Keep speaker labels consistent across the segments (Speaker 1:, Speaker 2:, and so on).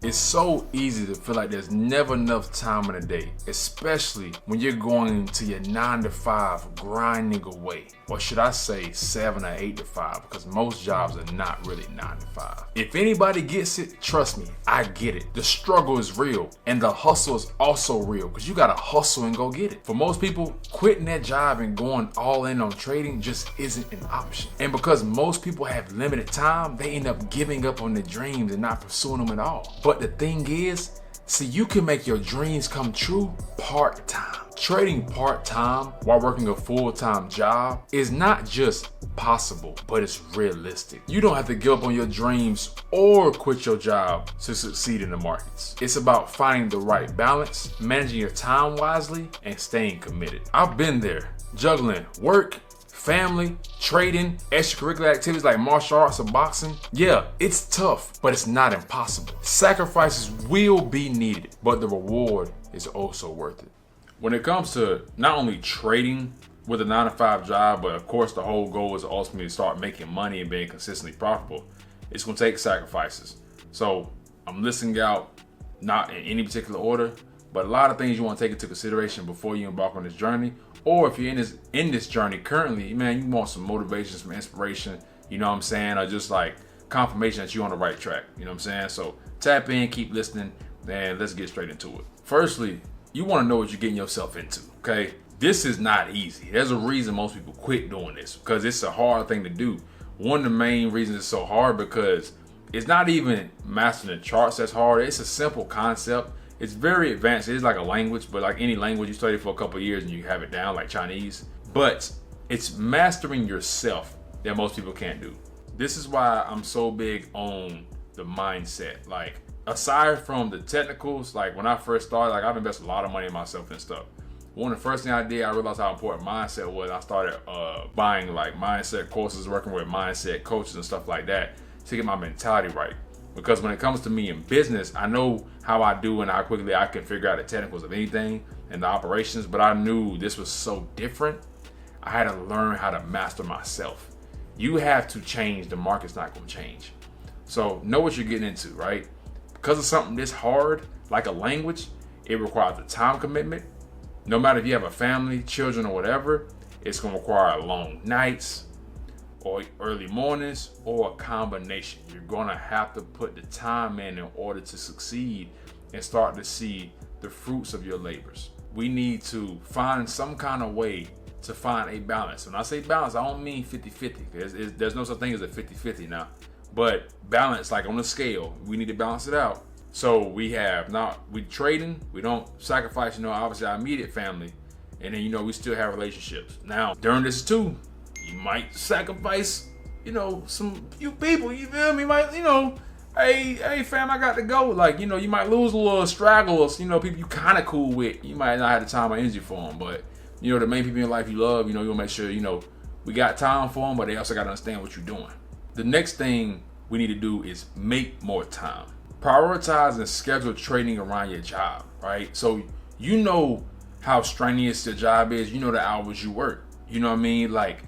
Speaker 1: It's so easy to feel like there's never enough time in a day, especially when you're going to your 9 to 5 grinding away. Or should I say 7 or 8 to 5, because most jobs are not really 9 to 5. If anybody gets it, trust me, I get it. The struggle is real and the hustle is also real, because you gotta hustle and go get it. For most people, quitting that job and going all in on trading just isn't an option. And because most people have limited time, they end up giving up on their dreams and not pursuing them at all. But the thing is, see, you can make your dreams come true part-time. Trading part-time while working a full-time job is not just possible, but it's realistic. You don't have to give up on your dreams or quit your job to succeed in the markets. It's about finding the right balance, managing your time wisely, and staying committed. I've been there, juggling work, family, trading, extracurricular activities like martial arts or boxing. Yeah, it's tough, but it's not impossible. Sacrifices will be needed, but the reward is also worth it. When it comes to not only trading with a 9 to 5 job, but of course the whole goal is ultimately to start making money and being consistently profitable, it's going to take sacrifices. So I'm listing out, not in any particular order, but a lot of things you want to take into consideration before you embark on this journey. Or if you're in this journey currently, man, you want some motivation, some inspiration, you know what I'm saying? Or just like confirmation that you're on the right track, you know what I'm saying? So tap in, keep listening, and let's get straight into it. Firstly, you want to know what you're getting yourself into, okay? This is not easy. There's a reason most people quit doing this, because it's a hard thing to do. One of the main reasons it's so hard because it's not even mastering the charts that's hard. It's a simple concept. It's very advanced. It's like a language, but like any language, you study for a couple of years and you have it down, like Chinese. But it's mastering yourself that most people can't do. This is why I'm so big on the mindset. Like, aside from the technicals, like when I first started, like I've invested a lot of money in myself and stuff. One of the first things I did, I realized how important mindset was. I started buying like mindset courses, working with mindset coaches and stuff like that to get my mentality right. Because when it comes to me in business, I know how I do and how quickly I can figure out the technicals of anything and the operations, but I knew this was so different. I had to learn how to master myself. You have to change, the market's not going to change. So know what you're getting into, right? Because of something this hard, like a language, it requires a time commitment. No matter if you have a family, children, or whatever, it's going to require long nights or early mornings or a combination. You're going to have to put the time in order to succeed and start to see the fruits of your labors. We need to find some kind of way to find a balance. When I say balance, I don't mean 50-50. There's no such thing as a 50-50 now. But balance, like on a scale, we need to balance it out. So we trading, we don't sacrifice, obviously our immediate family. And then, we still have relationships. Now, during this too, you might sacrifice, few people, you feel me? Hey fam, I got to go. Like, you might lose a little stragglers, people you kind of cool with. You might not have the time or energy for them. But, the main people in your life you love, you'll make sure, we got time for them, but they also got to understand what you're doing. The next thing we need to do is make more time. Prioritize and schedule trading around your job, right? So you know how strenuous your job is. You know the hours you work. You know what I mean? Like,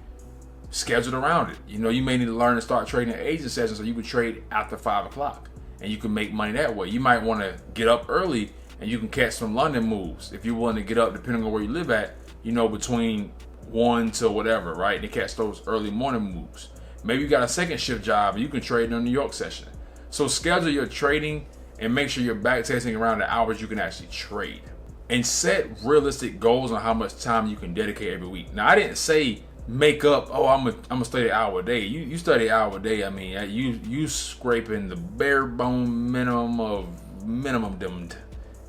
Speaker 1: schedule around it. You may need to learn to start trading at agent sessions so you can trade after 5 o'clock and you can make money that way. You might want to get up early and you can catch some London moves if you're willing to get up, depending on where you live at, between 1 to whatever, right? To catch those early morning moves. Maybe you got a second shift job and you can trade in a New York session. So schedule your trading and make sure you're back testing around the hours you can actually trade. And set realistic goals on how much time you can dedicate every week. Now, I didn't say make up, I'm gonna study an hour a day. You study an hour a day, I mean, you scraping the bare bone minimum of minimum dimmed.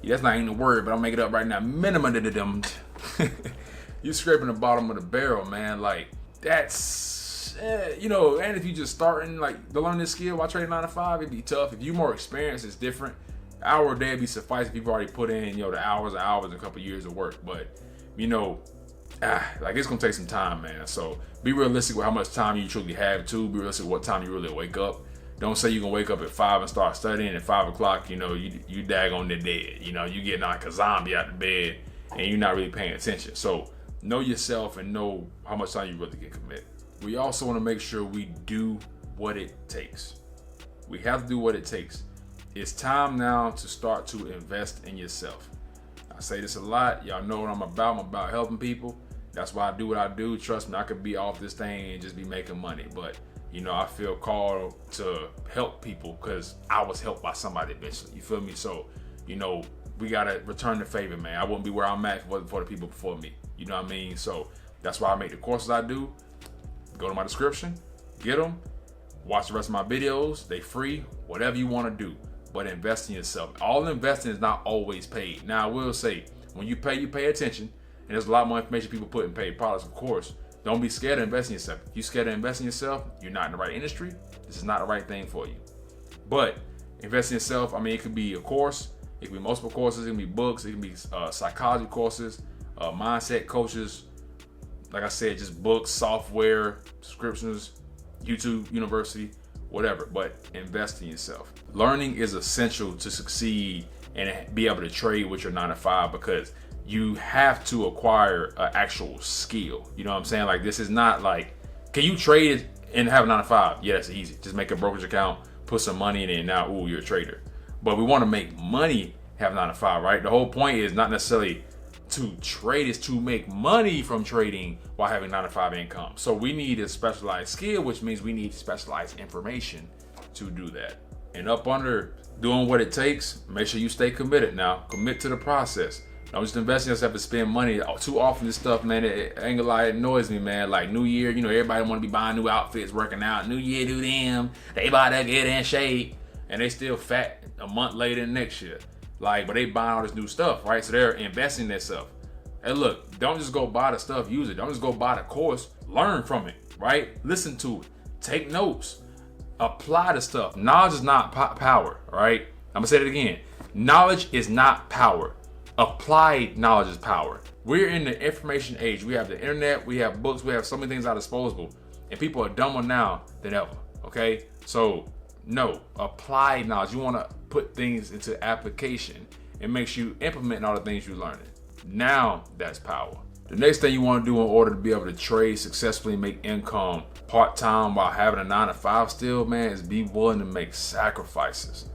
Speaker 1: That's not even a word, but I'll make it up right now. Minimum dimmed. You scraping the bottom of the barrel, man. Like, that's, and if you just starting like to learn this skill while trading 9 to 5, it'd be tough. If you're more experienced, it's different. Hour a day would be suffice if you've already put in, the hours and hours and a couple years of work. But, it's gonna take some time, man. So be realistic with how much time you truly have to. Be realistic with what time you really wake up. Don't say you're gonna wake up at 5 and start studying at 5 o'clock, you daggone the dead. You getting like a zombie out the bed and you're not really paying attention. So know yourself and know how much time you really can commit. We also want to make sure we do what it takes. We have to do what it takes. It's time now to start to invest in yourself. I say this a lot. Y'all know what I'm about. I'm about helping people. That's why I do what I do. Trust me, I could be off this thing and just be making money. But, you know, I feel called to help people because I was helped by somebody eventually. You feel me? So, you know, we got to return the favor, man. I wouldn't be where I'm at if it wasn't for the people before me. You know what I mean? So that's why I make the courses I do. Go to my description, get them, watch the rest of my videos. They free, whatever you want to do. But invest in yourself. All investing is not always paid. Now, I will say, when you pay attention. And there's a lot more information people put in paid products, of course. Don't be scared to invest in yourself. If you're scared to invest in yourself, you're not in the right industry. This is not the right thing for you. But invest in yourself, I mean, it could be a course. It could be multiple courses. It can be books. It can be psychology courses, mindset coaches. Like I said, just books, software, subscriptions, YouTube University, whatever. But invest in yourself. Learning is essential to succeed and be able to trade with your 9-to-5 because you have to acquire an actual skill. You know what I'm saying? Like, this is not like, can you trade and have a 9-to-5? Yeah, that's easy. Just make a brokerage account, put some money in it, and now, ooh, you're a trader. But we want to make money, have 9-to-5, right? The whole point is not necessarily to trade, is to make money from trading while having 9-to-5 income. So we need a specialized skill, which means we need specialized information to do that. And up under doing what it takes, make sure you stay committed now. Commit to the process. Don't just invest in yourself and spend money. Too often this stuff, man, it ain't gonna lie, it annoys me, man. Like New Year, you know, everybody wanna be buying new outfits, working out. New Year, do them. They about to get in shape. And they still fat a month later than next year. Like, but they buying all this new stuff, right? So they're investing in themselves. Hey, look, don't just go buy the stuff, use it. Don't just go buy the course, learn from it, right? Listen to it, take notes, apply the stuff. Knowledge is not power, right? I'm gonna say it again. Knowledge is not power. Applied knowledge is power. We're in the information age. We have the internet, we have books, we have so many things at disposal, and people are dumber now than ever. Okay, so no, applied knowledge. You want to put things into application and make sure you implement all the things you learned. Now that's power. The next thing you want to do in order to be able to trade successfully and make income part-time while having a 9-to-5 still, man, is be willing to make sacrifices.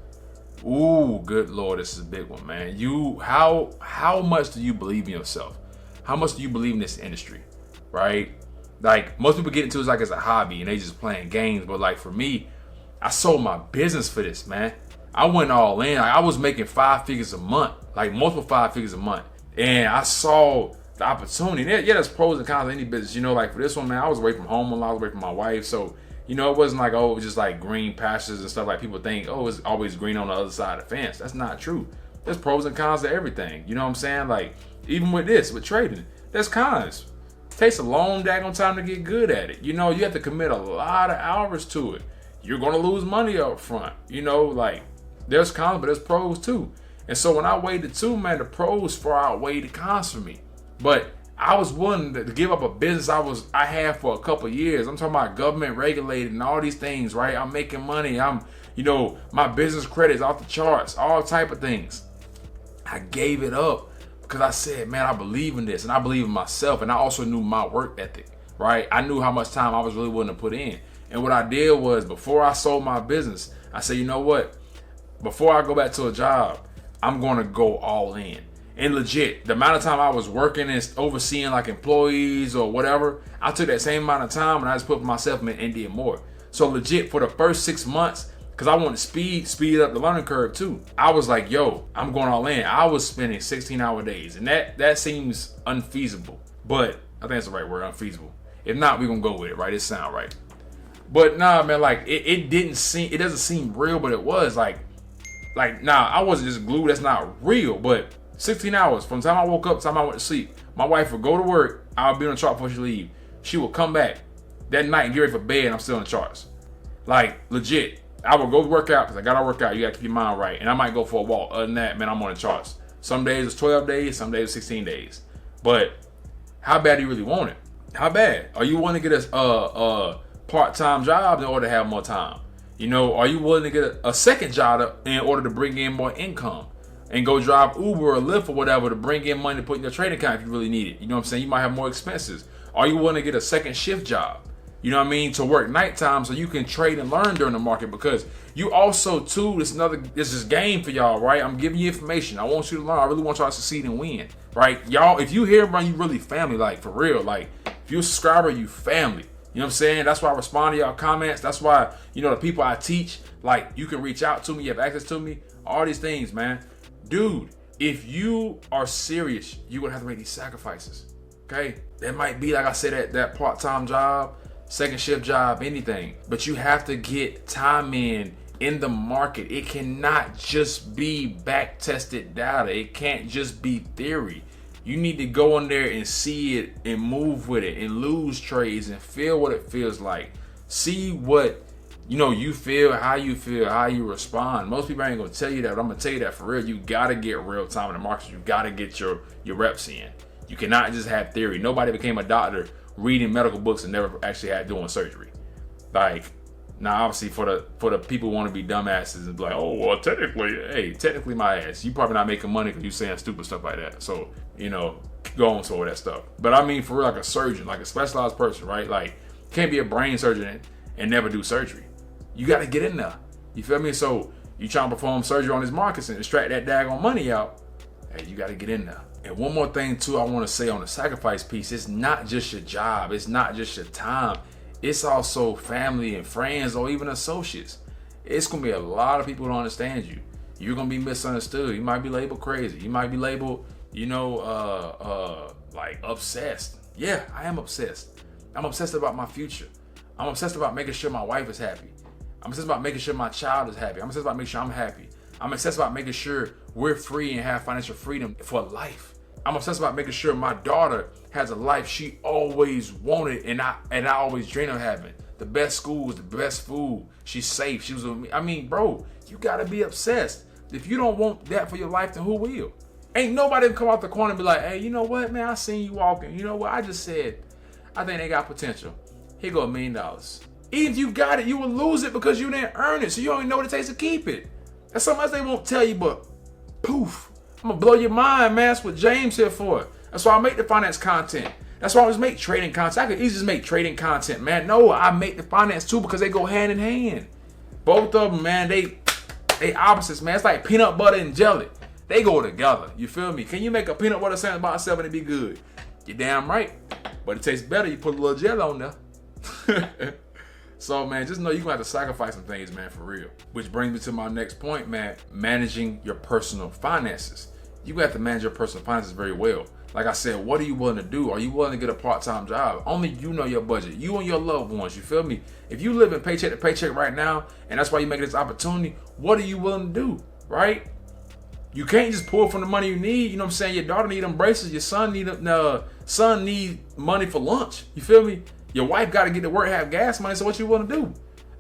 Speaker 1: Ooh, good Lord, this is a big one, man. How much do you believe in yourself? How much do you believe in this industry, right? Like, most people get into it like as a hobby and they just playing games. But like for me, I sold my business for this, man. I went all in. Like, I was making 5 figures a month, like multiple 5 figures a month. And I saw the opportunity. Yeah, there's pros and cons of any business. You know, like for this one, man, I was away from home a lot, I was away from my wife. So, you know, it wasn't like, oh, it was just like green pastures and stuff like people think, oh, it's always green on the other side of the fence. That's not true. There's pros and cons to everything. You know what I'm saying? Like, even with this, with trading, there's cons. It takes a long daggone time to get good at it. You know, you have to commit a lot of hours to it. You're going to lose money up front. You know, like, there's cons, but there's pros too. And so when I weighed the two, man, the pros far outweighed the cons for me. But I was willing to give up a business I had for a couple of years. I'm talking about government regulated and all these things, right? I'm making money. My business credit's off the charts, all type of things. I gave it up because I said, man, I believe in this and I believe in myself. And I also knew my work ethic, right? I knew how much time I was really willing to put in. And what I did was, before I sold my business, I said, you know what? Before I go back to a job, I'm going to go all in. And legit, the amount of time I was working and overseeing like employees or whatever, I took that same amount of time and I just put myself in and did more. So legit, for the first 6 months, because I wanted to speed up the learning curve too, I was like, yo, I'm going all in. I was spending 16-hour days, and that seems unfeasible. But I think that's the right word, unfeasible. If not, we're going to go with it, right? It sound right. But nah, man, like it doesn't seem real, but it was like, nah, I wasn't just glued. That's not real. But 16 hours from the time I woke up to the time I went to sleep. My wife would go to work. I'll be on the chart before she leave. She would come back that night and get ready for bed, and I'm still on the charts. Like, legit. I would go work out because I got to work out. You got to keep your mind right. And I might go for a walk. Other than that, man, I'm on the charts. Some days it's 12 days. Some days it's 16 days. But how bad do you really want it? How bad? Are you willing to get a part-time job in order to have more time? You know, are you willing to get a second job in order to bring in more income and go drive Uber or Lyft or whatever to bring in money to put in your trading account if you really need it? You know what I'm saying? You might have more expenses. Are you willing to get a second shift job? You know what I mean? To work nighttime so you can trade and learn during the market, because you also too, this is game for y'all, right? I'm giving you information. I want you to learn. I really want y'all to succeed and win, right? Y'all, if you here, bro, you really family, like for real. Like if you're a subscriber, you family. You know what I'm saying? That's why I respond to y'all comments. That's why, you know, the people I teach, like you can reach out to me, you have access to me, all these things, man. Dude, if you are serious, you're gonna have to make these sacrifices. Okay? That might be, like I said, that part-time job, second shift job, anything. But you have to get time in the market. It cannot just be back-tested data. It can't just be theory. You need to go in there and see it and move with it and lose trades and feel what it feels like. See what, you know, you feel, how you respond. Most people ain't gonna tell you that, but I'm gonna tell you that for real. You gotta get real time in the market. You gotta get your reps in. You cannot just have theory. Nobody became a doctor reading medical books and never actually had doing surgery. Like, now obviously for the people who want to be dumbasses and be like, oh well, technically my ass. You probably not making money because you saying stupid stuff like that. So, you know, go on to all that stuff. But I mean for real, like a surgeon, like a specialized person, right? Like you can't be a brain surgeon and never do surgery. You gotta get in there. You feel me? So you trying to perform surgery on these markets and extract that daggone money out. Hey, you gotta get in there. And one more thing too, I want to say on the sacrifice piece, it's not just your job, it's not just your time, it's also family and friends or even associates. It's gonna be a lot of people who don't understand you. You're gonna be misunderstood. You might be labeled crazy. You might be labeled, you know, like obsessed. Yeah, I am obsessed. I'm obsessed about my future. I'm obsessed about making sure my wife is happy. I'm obsessed about making sure my child is happy. I'm obsessed about making sure I'm happy. I'm obsessed about making sure we're free and have financial freedom for life. I'm obsessed about making sure my daughter has a life she always wanted and I always dreamed of having. The best schools, the best food. She's safe. She was with me. I mean, bro, you gotta be obsessed. If you don't want that for your life, then who will? Ain't nobody come out the corner and be like, hey, you know what, man? I seen you walking. You know what? I just said, I think they got potential. Here go $1 million. Even if you got it, you will lose it because you didn't earn it. So you don't even know what it takes to keep it. That's something else they won't tell you, but poof. I'm gonna blow your mind, man. That's what James here for. That's why I make the finance content. That's why I always make trading content. I could easily just make trading content, man. No, I make the finance too because they go hand in hand. Both of them, man, they opposites, man. It's like peanut butter and jelly. They go together. You feel me? Can you make a peanut butter sandwich by itself and it be good? You're damn right. But it tastes better. You put a little jelly on there. So, man, just know you're going to have to sacrifice some things, man, for real. Which brings me to my next point, man. Managing your personal finances. You have to manage your personal finances very well. Like I said, what are you willing to do? Are you willing to get a part-time job? Only you know your budget. You and your loved ones, you feel me? If you live in paycheck to paycheck right now, and that's why you're making this opportunity, what are you willing to do, right? You can't just pull from the money you need. You know what I'm saying? Your daughter need them braces. Your son need money for lunch. You feel me? Your wife got to get to work, have gas money. So what you want to do?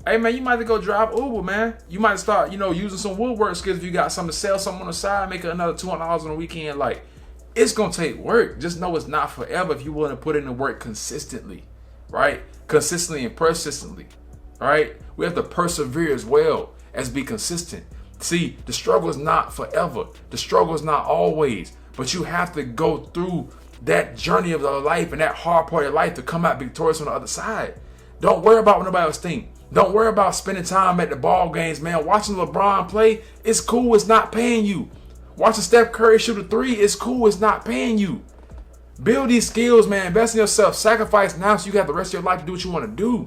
Speaker 1: Hey, man, you might have to go drive Uber, man. You might start, using some woodwork skills if you got something to sell, something on the side, make another $200 on the weekend. Like, it's going to take work. Just know it's not forever if you want to put in the work consistently, right? Consistently and persistently, all right? We have to persevere as well as be consistent. See, the struggle is not forever. The struggle is not always, but you have to go through that journey of your life and that hard part of your life to come out victorious on the other side. Don't worry about what nobody else think. Don't worry about spending time at the ball games, man. Watching LeBron play, it's cool. It's not paying you. Watching Steph Curry shoot a three, it's cool. It's not paying you. Build these skills, man. Invest in yourself. Sacrifice now so you have the rest of your life to do what you want to do.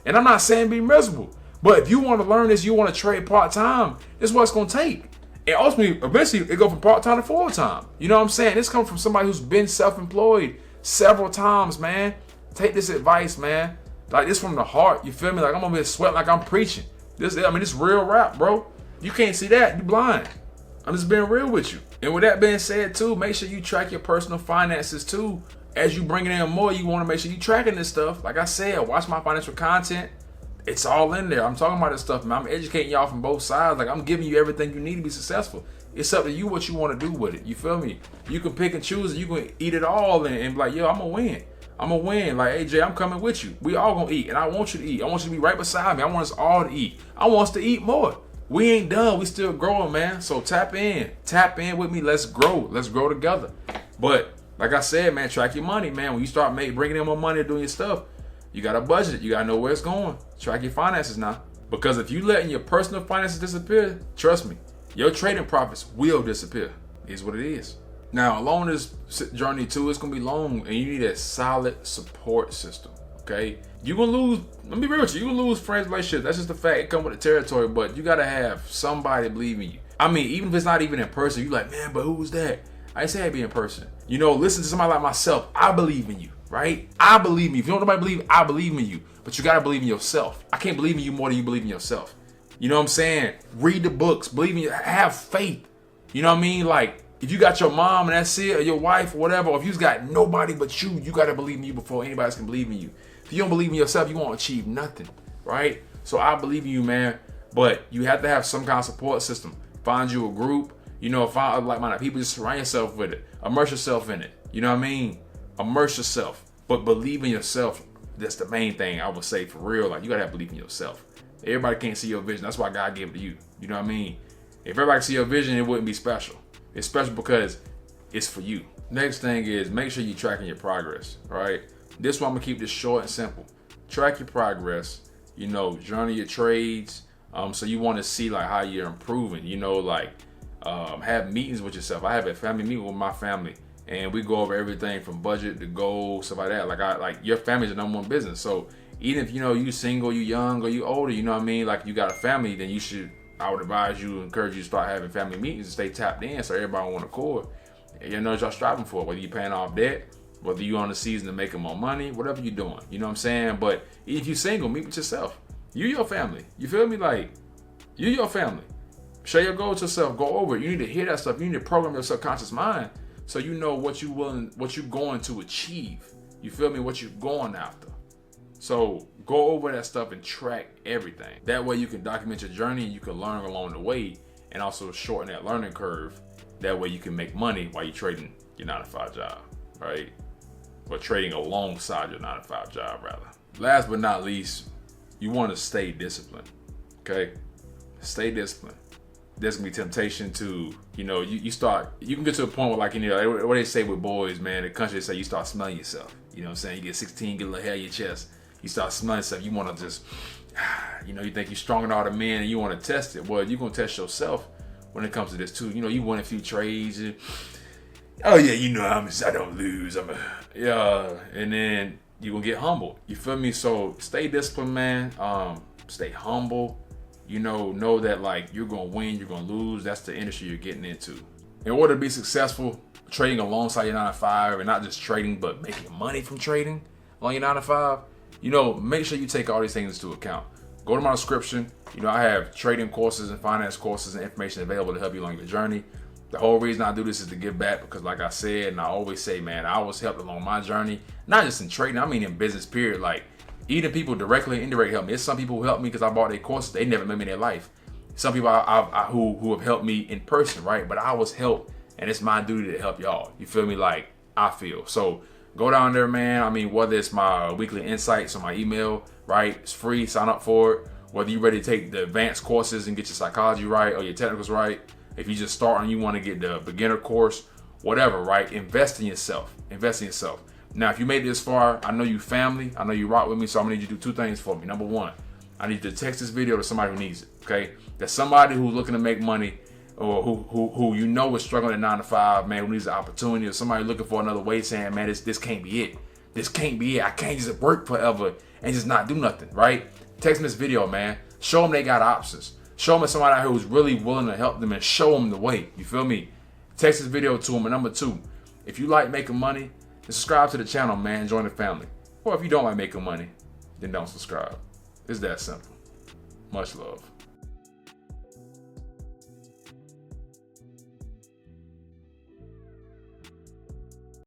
Speaker 1: And I'm not saying be miserable, but if you want to learn this, you want to trade part-time, this is what it's going to take. And ultimately, eventually, it go from part-time to full-time. You know what I'm saying? This comes from somebody who's been self-employed several times, man. Take this advice, man. Like, this from the heart. You feel me? Like, I'm over here sweating like I'm preaching. This real rap, bro. You can't see that. You blind. I'm just being real with you. And with that being said, too, make sure you track your personal finances, too. As you bring in more, you want to make sure you're tracking this stuff. Like I said, watch my financial content. It's all in there. I'm talking about this stuff, man. I'm educating y'all from both sides. Like, I'm giving you everything you need to be successful. It's up to you what you want to do with it. You feel me? You can pick and choose. You can eat it all and be like, yo, I'm going to win. I'm going to win. Like, hey, Jay, I'm coming with you. We all going to eat. And I want you to eat. I want you to be right beside me. I want us all to eat. I want us to eat more. We ain't done. We still growing, man. So tap in. Tap in with me. Let's grow. Let's grow together. But like I said, man, track your money, man. When you start bringing in more money and doing your stuff, You got to budget it. You got to know where it's going. Track your finances now. Because if you letting your personal finances disappear, trust me, your trading profits will disappear. Is what it is. Now, along this journey too, it's going to be long, and you need a solid support system. Okay, you're gonna lose. Let me be real with you. You're gonna lose friends, relationships. That's just the fact. It comes with the territory. But you gotta have somebody believe in you. I mean, even if it's not even in person, you like, man, but who's that? I ain't say I'd be in person. You know, listen to somebody like myself. I believe in you, right? I believe in you. If you don't nobody believe, I believe in you. But you gotta believe in yourself. I can't believe in you more than you believe in yourself. You know what I'm saying? Read the books. Believe in you. Have faith. You know what I mean? Like, if you got your mom and that's it, or your wife or whatever, or if you've got nobody but you gotta believe in you before anybody else can believe in you. If you don't believe in yourself, you won't achieve nothing, right? So I believe in you, man. But you have to have some kind of support system. Find you a group, you know, find like-minded people. Just surround yourself with it. Immerse yourself in it. You know what I mean? Immerse yourself. But believe in yourself. That's the main thing I would say for real. Like, you gotta have belief in yourself. Everybody can't see your vision. That's why God gave it to you. You know what I mean? If everybody could see your vision, it wouldn't be special. It's special because it's for you. Next thing is make sure you're tracking your progress, right? This one I'm gonna keep this short and simple. Track your progress, you know, journal your trades. So you want to see like how you're improving, you know, like have meetings with yourself. I have a family meeting with my family and we go over everything from budget to goals, stuff like that. Like your family's the number one business. So even if, you know, you single, you young or you older, you know what I mean? Like you got a family, then you should, I would advise you, encourage you to start having family meetings and stay tapped in so everybody on one accord. You know what y'all striving for, whether you're paying off debt, whether you're on the season to making more money, whatever you're doing, you know what I'm saying? But if you're single, meet with yourself. You your family. You feel me? Like, you your family. Share your goals with yourself. Go over it. You need to hear that stuff. You need to program your subconscious mind so you know what you're going to achieve. You feel me? What you're going after. So go over that stuff and track everything. That way you can document your journey and you can learn along the way and also shorten that learning curve. That way you can make money while you're trading your 9-to-5 job, right? Or trading alongside your 9-to-5 job, rather. Last but not least, you want to stay disciplined, okay? Stay disciplined. There's gonna be temptation to, you know, you can get to a point where, like, you know, what they say with boys, man, the country, they say you start smelling yourself. You know what I'm saying? You get 16, get a little hair in your chest. You start smelling yourself. You want to just, you know, you think you're stronger than all the men and you want to test it. Well, you're going to test yourself when it comes to this too. You know, you win a few trades. And, oh yeah, you know, I don't lose. And then you're going to get humble. You feel me? So stay disciplined, man. Stay humble. You know that, like, you're going to win, you're going to lose. That's the industry you're getting into. In order to be successful, trading alongside your 9-to-5, and not just trading, but making money from trading on your 9-to-5, you know, make sure you take all these things into account. Go to my description. You know, I have trading courses and finance courses and information available to help you along your journey. The whole reason I do this is to give back because, like I said, and I always say, man, I was helped along my journey, not just in trading, I mean in business, period. Like, either people directly or indirectly help me. There's some people who helped me because I bought their courses. They never met me in their life. Some people who have helped me in person, right? But I was helped, and it's my duty to help y'all. You feel me? Like I feel. So go down there, man. I mean, whether it's my weekly insights on my email, right? It's free. Sign up for it. Whether you're ready to take the advanced courses and get your psychology right or your technicals right. If you just start and you want to get the beginner course, whatever, right? Invest in yourself. Invest in yourself. Now, if you made it this far, I know you family. I know you rock with me, so I'm going to need you to do 2 things for me. Number 1, I need you to text this video to somebody who needs it, okay? That's somebody who's looking to make money or who you know is struggling at 9-to-5, man, who needs an opportunity, or somebody looking for another way saying, man, this can't be it. This can't be it. I can't just work forever and just not do nothing, right? Text them this video, man. Show them they got options. Show them somebody out here who's really willing to help them and show them the way. You feel me? Text this video to them. And number 2, if you like making money, then subscribe to the channel, man. Join the family. Or if you don't like making money, then don't subscribe. It's that simple. Much love.